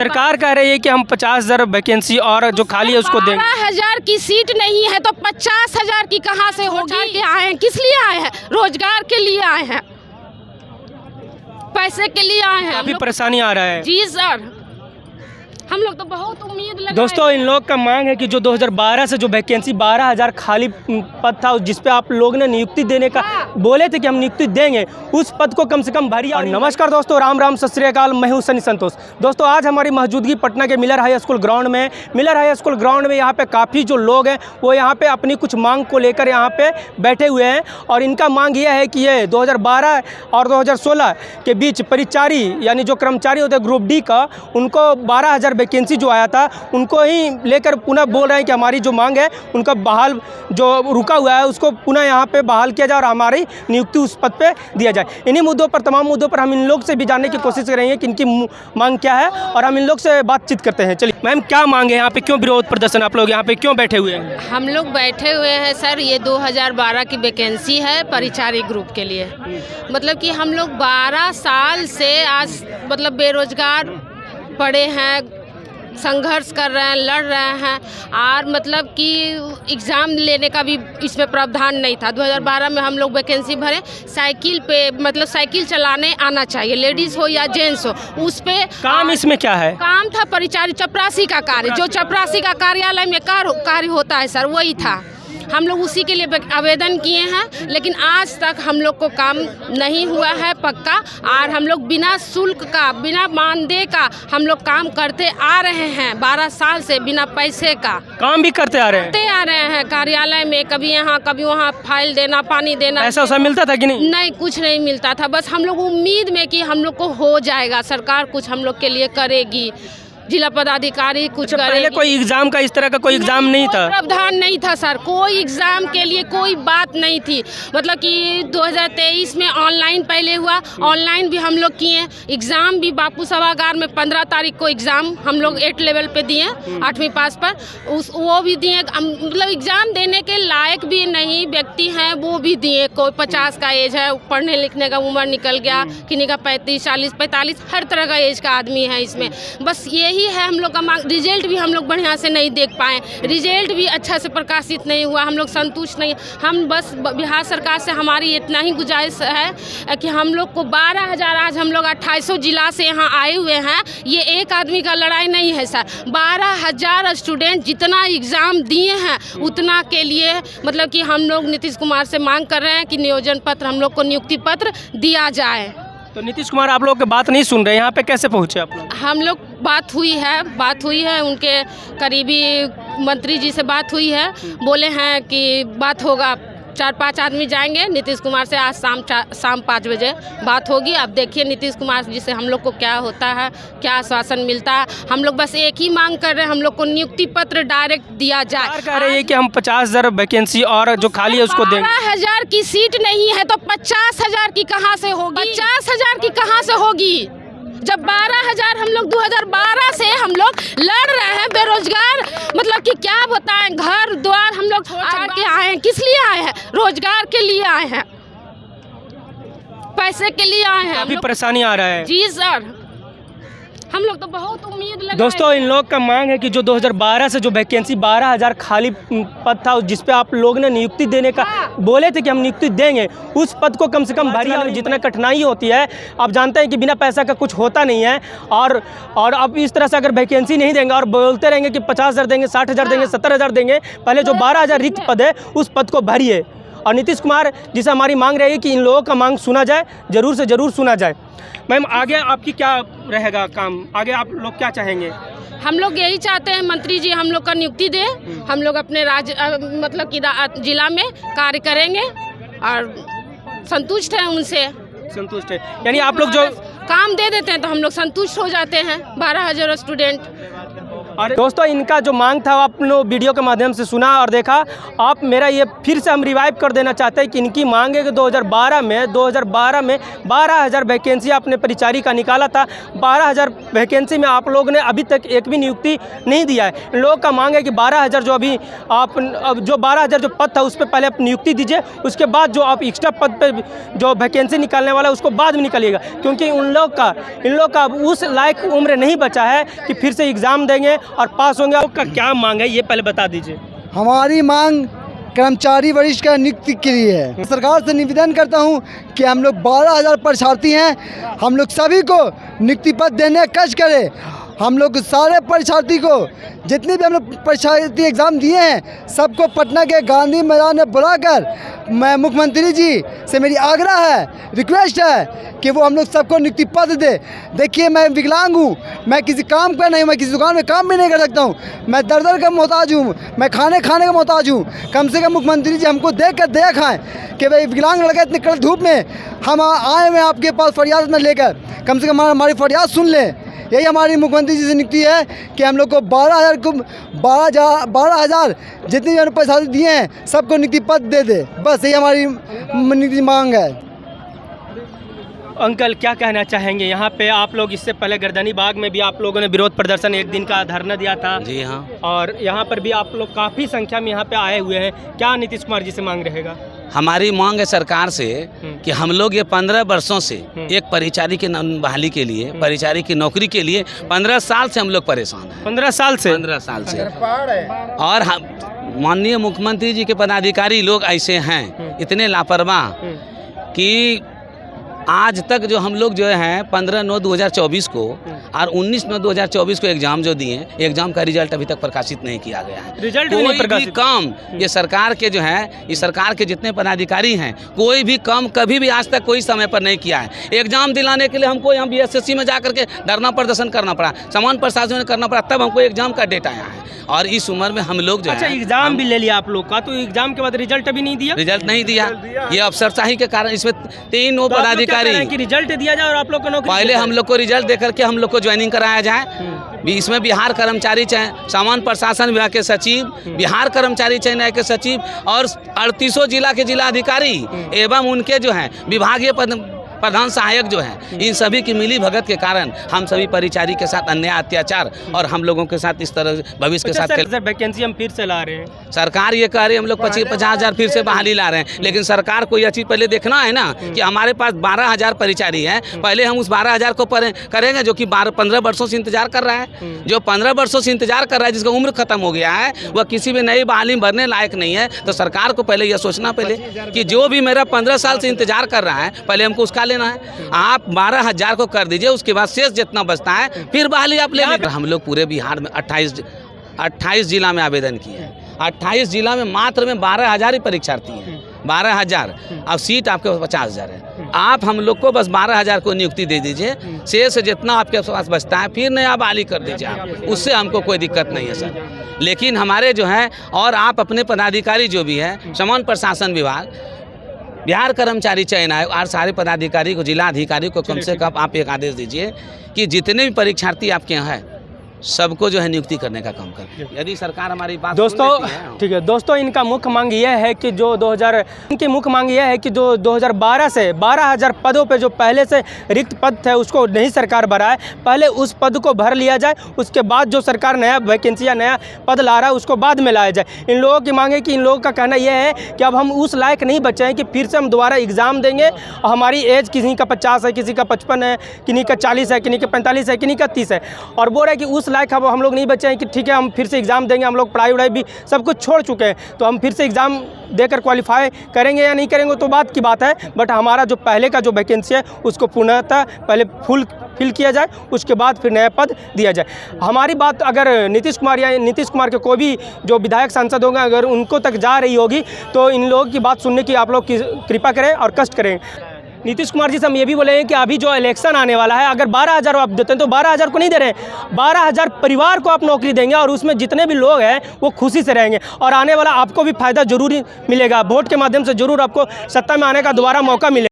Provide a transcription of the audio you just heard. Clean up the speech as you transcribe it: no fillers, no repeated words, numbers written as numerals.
सरकार कह रही है कि हम 50,000 वैकेंसी और जो खाली है उसको देंगे। 12,000 की सीट नहीं है तो 50,000 की कहाँ से होगी? के आए हैं, किस लिए आए हैं? रोजगार के लिए आए हैं, पैसे के लिए आए हैं। काफी परेशानी आ रहा है। जी सर, हम लोग तो बहुत उम्मीद लगाए। दोस्तों, इन लोग का मांग है कि जो 2012 से जो वैकेंसी 12,000 खाली पद था जिस पे आप लोग ने नियुक्ति देने का बोले थे कि हम नियुक्ति देंगे, उस पद को कम से कम भरिए। और नमस्कार दोस्तों, राम राम, सत श्री अकाल, मैं हूं सनी संतोष। दोस्तों, आज हमारी मौजूदगी पटना के मिलर हाई स्कूल ग्राउंड में। मिलर हाई स्कूल ग्राउंड में यहाँ पे काफ़ी जो लोग हैं वो यहाँ पे अपनी कुछ मांग को लेकर यहाँ पे बैठे हुए हैं। और इनका मांग यह है कि ये 2012 और 2016 के बीच परिचारी यानी जो कर्मचारी होते हैं ग्रुप डी का, उनको 12,000 वैकेंसी जो आया था उनको ही लेकर पुनः बोल रहे हैं कि हमारी जो मांग है उनका बहाल जो रुका हुआ है उसको पुनः यहाँ पे बहाल किया जाए और हमारी नियुक्ति उस पद पे दिया जाए। इन्हीं मुद्दों पर, तमाम मुद्दों पर हम इन लोग से भी जानने की कोशिश करेंगे कि इनकी मांग क्या है और हम इन लोग से बातचीत करते हैं। चलिए मैम, क्या मांग है यहाँ पे? क्यों विरोध प्रदर्शन? आप लोग यहाँ पे क्यों बैठे हुए हैं? हम लोग बैठे हुए हैं सर, ये 2012 की वैकेंसी है परिचारी ग्रुप के लिए। मतलब कि हम लोग 12 साल से आज मतलब बेरोजगार पड़े हैं, संघर्ष कर रहे हैं, लड़ रहे हैं। और मतलब कि एग्ज़ाम लेने का भी इसमें प्रावधान नहीं था। 2012 में हम लोग वैकेंसी भरे, साइकिल पे मतलब साइकिल चलाने आना चाहिए, लेडीज़ हो या जेंट्स हो। उस पे काम इसमें क्या है? काम था परिचारी चपरासी का कार्य, जो चपरासी का कार्यालय में कार्य होता है सर, वही था। हम लोग उसी के लिए आवेदन किए हैं, लेकिन आज तक हम लोग को काम नहीं हुआ है पक्का। और हम लोग बिना शुल्क का, बिना मानदेय का हम लोग काम करते आ रहे हैं 12 साल से, बिना पैसे का काम भी करते आ रहे हैं कार्यालय में, कभी यहाँ कभी वहाँ फाइल देना, पानी देना। पैसा वैसा मिलता था कि नहीं? नहीं, कुछ नहीं मिलता था। बस हम लोग उम्मीद में कि हम लोग को हो जाएगा, सरकार कुछ हम लोग के लिए करेगी, जिला पदाधिकारी कुछ करेगी। पहले कोई एग्जाम का इस तरह का कोई एग्जाम नहीं था? प्रावधान नहीं था सर, कोई एग्जाम के लिए कोई बात नहीं थी। मतलब कि 2023 में ऑनलाइन पहले हुआ, ऑनलाइन भी हम लोग किए। एग्ज़ाम भी बापू सभागार में 15 तारीख को एग्ज़ाम हम लोग 8 लेवल पे दिए, 8वीं पास पर वो भी दिए। मतलब एग्ज़ाम देने के लायक भी नहीं व्यक्ति हैं, वो भी दिए। कोई 50 का एज है, पढ़ने लिखने का उम्र निकल गया, किन्हीं का 35, 40, 45, हर तरह का एज का आदमी है इसमें। बस यही है हम लोग का मांग। रिजल्ट भी हम लोग बढ़िया से नहीं देख पाए, रिजल्ट भी अच्छा से प्रकाशित नहीं हुआ, हम लोग संतुष्ट नहीं। हम बस बिहार सरकार से हमारी इतना ही गुजारिश है कि हम लोग को 12,000, आज हम लोग 2800 जिला से यहाँ आए हुए हैं। ये एक आदमी का लड़ाई नहीं है सर, 12,000 स्टूडेंट जितना एग्ज़ाम दिए हैं उतना के लिए मतलब कि हम लोग नीतीश कुमार से मांग कर रहे हैं कि नियोजन पत्र, हम लोग को नियुक्ति पत्र दिया जाए। तो नीतीश कुमार आप लोग की बात नहीं सुन रहे, यहाँ पे कैसे पहुँचे आप लोग? हम लोग बात हुई है उनके करीबी मंत्री जी से बात हुई है, बोले हैं कि बात होगा। 4-5 आदमी जाएंगे नीतीश कुमार से, आज शाम 5 बजे बात होगी। अब देखिए नीतीश कुमार जी से हम लोग को क्या होता है, क्या आश्वासन मिलता है। हम लोग बस एक ही मांग कर रहे हैं, हम लोग को नियुक्ति पत्र डायरेक्ट दिया जाए। सरकार कह रही है कि हम 50,000 वैकेंसी और जो खाली है उसको देंगे। 12,000 की सीट नहीं है तो 50,000 की कहाँ से होगी? 50,000 की कहाँ से होगी? जब 12,000 हम लोग 2012 से हम लोग लड़ रहे हैं, बेरोजगार मतलब कि क्या बताएं, घर द्वार हम लोग छोड़ के आए हैं। किस लिए आए हैं? रोजगार के लिए आए हैं, पैसे के लिए आए हैं। काफी परेशानी आ रहा है। जी सर, हम लोग तो बहुत उम्मीद लगाए। दोस्तों, इन लोग का मांग है कि जो 2012 से जो वैकेंसी 12,000 खाली पद था जिस पे आप लोग ने नियुक्ति देने का बोले थे कि हम नियुक्ति देंगे, उस पद को कम से कम भरिए। जितना कठिनाई होती है, आप जानते हैं कि बिना पैसा का कुछ होता नहीं है। और अब इस तरह से अगर वैकेंसी नहीं देंगे और बोलते रहेंगे कि 50,000 देंगे, 60,000 देंगे, 70,000 देंगे, पहले जो 12,000 रिक्त पद है उस पद को भरिए। और नीतीश कुमार जिसे हमारी मांग रहेगी कि इन लोगों का मांग सुना जाए, ज़रूर से ज़रूर सुना जाए। मैम, आगे आपकी क्या रहेगा काम? आगे आप लोग क्या चाहेंगे? हम लोग यही चाहते हैं मंत्री जी हम लोग का नियुक्ति दें, हम लोग अपने मतलब कि जिला में कार्य करेंगे और संतुष्ट हैं उनसे। संतुष्ट है यानी आप लोग जो काम दे देते हैं तो हम लोग संतुष्ट हो जाते हैं। 12,000 स्टूडेंट और दोस्तों इनका जो मांग था आप लोग वीडियो के माध्यम से सुना और देखा। आप मेरा ये फिर से हम रिवाइव कर देना चाहते हैं कि इनकी मांग है कि 2012 में 12,000 वैकेंसी आपने परिचारी का निकाला था। 12,000 वैकेंसी में आप लोग ने अभी तक एक भी नियुक्ति नहीं दिया है। इन लोगों का मांग है कि 12,000 जो अभी आप जो 12,000 जो पद था उस पर पहले आप नियुक्ति दीजिए, उसके बाद जो आप एक्स्ट्रा पद पे जो वैकेंसी निकालने वाला है उसको बाद में निकालिएगा, क्योंकि इन लोग का उस लायक उम्र नहीं बचा है कि फिर से एग्ज़ाम देंगे और पास होंगे। आपका क्या मांग है ये पहले बता दीजिए। हमारी मांग कर्मचारी वरिष्ठ का नियुक्ति के लिए है। सरकार से निवेदन करता हूं कि हम लोग 12,000 परीक्षार्थी हैं, हम लोग सभी को नियुक्ति पद देने का कष्ट करें। हम लोग सारे परीक्षार्थी को जितने भी हम लोग परीक्षार्थी एग्ज़ाम दिए हैं सबको पटना के गांधी मैदान में बुलाकर मैं मुख्यमंत्री जी से मेरी आग्रह है, रिक्वेस्ट है कि वो हम लोग सबको नियुक्ति पद दे। देखिए मैं विकलांग हूँ, मैं किसी काम का नहीं हूँ, मैं किसी दुकान में काम भी नहीं कर सकता हूँ, मैं दर का मोहताज हूँ, मैं खाने का मोहताज हूँ। कम से कम मुख्यमंत्री जी हमको देख कर दया खाएँ कि भाई विकलांग लड़का इतने कड़क धूप में हम आए हुए आपके पास फरियाद में लेकर, कम से कम हमारी फरियाद सुन लें। यही हमारी मुख्यमंत्री जी से नियुक्ति है कि हम लोग को 12,000 जितने भी पैसा दिए हैं सबको नियुक्ति पद दे दे। बस यही हमारी नियुक्ति मांग है। अंकल क्या कहना चाहेंगे? यहाँ पे आप लोग इससे पहले गर्दनी बाग में भी आप लोगों ने विरोध प्रदर्शन एक दिन का धरना दिया था। जी हाँ। और यहाँ पर भी आप लोग काफ़ी संख्या में यहाँ पे आए हुए हैं। क्या नीतीश कुमार जी से मांग रहेगा? हमारी मांग है सरकार से कि हम लोग ये 15 वर्षों से एक परिचारी की बहाली के लिए, परिचारी की नौकरी के लिए 15 साल से हम लोग परेशान हैं। 15 साल से? 15 साल से। और माननीय मुख्यमंत्री जी के पदाधिकारी लोग ऐसे हैं, इतने लापरवाह कि आज तक जो हम लोग जो है 15/9/2024 को और 19/9/2024 को एग्ज़ाम जो दिए, एग्ज़ाम का रिजल्ट अभी तक प्रकाशित नहीं किया गया है। रिजल्ट कोई नहीं प्रकाशित। भी काम ये सरकार के जो है, ये सरकार के जितने पदाधिकारी हैं, कोई भी काम कभी भी आज तक कोई समय पर नहीं किया है। एग्ज़ाम दिलाने के लिए हमको यहाँ BSSC में जा करके धरना प्रदर्शन करना पड़ा, सामान प्रशासन में करना पड़ा, तब हमको एग्ज़ाम का डेट आया है। और इस उम्र में हम लोग जो अच्छा एग्ज़ाम भी ले लिया आप लोग का, तो एग्ज़ाम के बाद रिजल्ट अभी नहीं दिया? रिजल्ट नहीं दिया, ये अफसरशाही के कारण। इसमें 3 पदाधिकारी कि रिजल्ट दिया जाए और आप लोग को नौकरी पहले हम लोग को रिजल्ट दे करके हम लोग को ज्वाइनिंग कराया जाए। इसमें बिहार कर्मचारी चयन, सामान्य प्रशासन विभाग के सचिव, बिहार कर्मचारी चयन आयोग के सचिव और 38 जिला के जिलाधिकारी एवं उनके जो हैं विभागीय प्रधान सहायक जो हैं, इन सभी की मिली भगत के कारण हम सभी परिचारी के साथ अन्याय अत्याचार और हम लोगों के साथ इस तरह भविष्य के साथ वैकेंसी हम फिर से ला रहे हैं। सरकार ये कह रही है हम लोग 50,000 फिर से बहाली ला रहे हैं, लेकिन सरकार को यह चीज़ पहले देखना है ना कि हमारे पास 12,000 परिचारी हैं। पहले हम उस 12,000 को करेंगे जो कि 15 वर्षों से इंतजार कर रहा है, जो 15 वर्षों से इंतजार कर रहा है, जिसका उम्र खत्म हो गया है, वह किसी भी नई बहाली में भरने लायक नहीं है। तो सरकार को पहले यह सोचना पहले कि जो भी मेरा 15 साल से इंतजार कर रहा है पहले हमको उसका लेना है। आप 12,000 को कर दीजिए, उसके बाद शेष जितना बचता है फिर बहाली आप ले लीजिए। हम लोग पूरे बिहार में 28 जिला में आवेदन किए हैं। 28 जिला में मात्र में 12,000 ही परीक्षार्थी हैं, 12,000। अब सीट आपके पास 50,000 है। आप हम लोग को बस 12,000 को नियुक्ति दे दीजिए, शेष जितना आपके पास बचता है फिर नया बहाली कर दीजिए आप, उससे हमको कोई दिक्कत नहीं है सर। लेकिन हमारे जो है और आप अपने पदाधिकारी जो भी है, सामान्य प्रशासन विभाग, बिहार कर्मचारी चयन आयोग और सारे पदाधिकारी को, जिला अधिकारी को कम से कम आप एक आदेश दीजिए कि जितने भी परीक्षार्थी आपके यहाँ है सबको जो है नियुक्ति करने का काम कर। यदि सरकार हमारी बात दोस्तों ठीक है दोस्तों, इनका मुख्य मांग यह है कि जो 2012 से 12,000 पदों पे जो पहले से रिक्त पद थे उसको नहीं सरकार भरा है, पहले उस पद को भर लिया जाए, उसके बाद जो सरकार नया वैकेंसी या नया पद ला रहा है उसको बाद में लाया जाए। इन लोगों की मांग है कि इन लोगों का कहना यह है कि अब हम उस लायक नहीं बचे हैं कि फिर से हम दोबारा एग्ज़ाम देंगे और हमारी एज किसी का 50 है, किसी का 55 है, किसी का 40 है, किसी का 45 है, किसी का 30 है, और बोल रहे हैं कि उस लायक अब हम लोग नहीं बचे हैं कि ठीक है हम फिर से एग्ज़ाम देंगे, हम लोग पढ़ाई भी सब कुछ छोड़ चुके हैं, तो हम फिर से एग्ज़ाम देकर क्वालिफाई करेंगे या नहीं करेंगे तो बात की बात है। बट हमारा जो पहले का जो वैकेंसी है उसको पुनः पहले फिल किया जाए, उसके बाद फिर नया पद दिया जाए। हमारी बात अगर नीतीश कुमार के कोई भी जो विधायक सांसद होंगे अगर उनको तक जा रही होगी तो इन लोगों की बात सुनने की आप लोग कृपा करें और कष्ट करें। नीतीश कुमार जी से हम ये भी बोले हैं कि अभी जो इलेक्शन आने वाला है, अगर 12,000 आप देते हैं तो 12,000 को नहीं दे रहे हैं, 12,000 परिवार को आप नौकरी देंगे और उसमें जितने भी लोग हैं वो खुशी से रहेंगे और आने वाला आपको भी फ़ायदा जरूर मिलेगा। वोट के माध्यम से जरूर आपको सत्ता में आने का दोबारा मौका मिलेगा।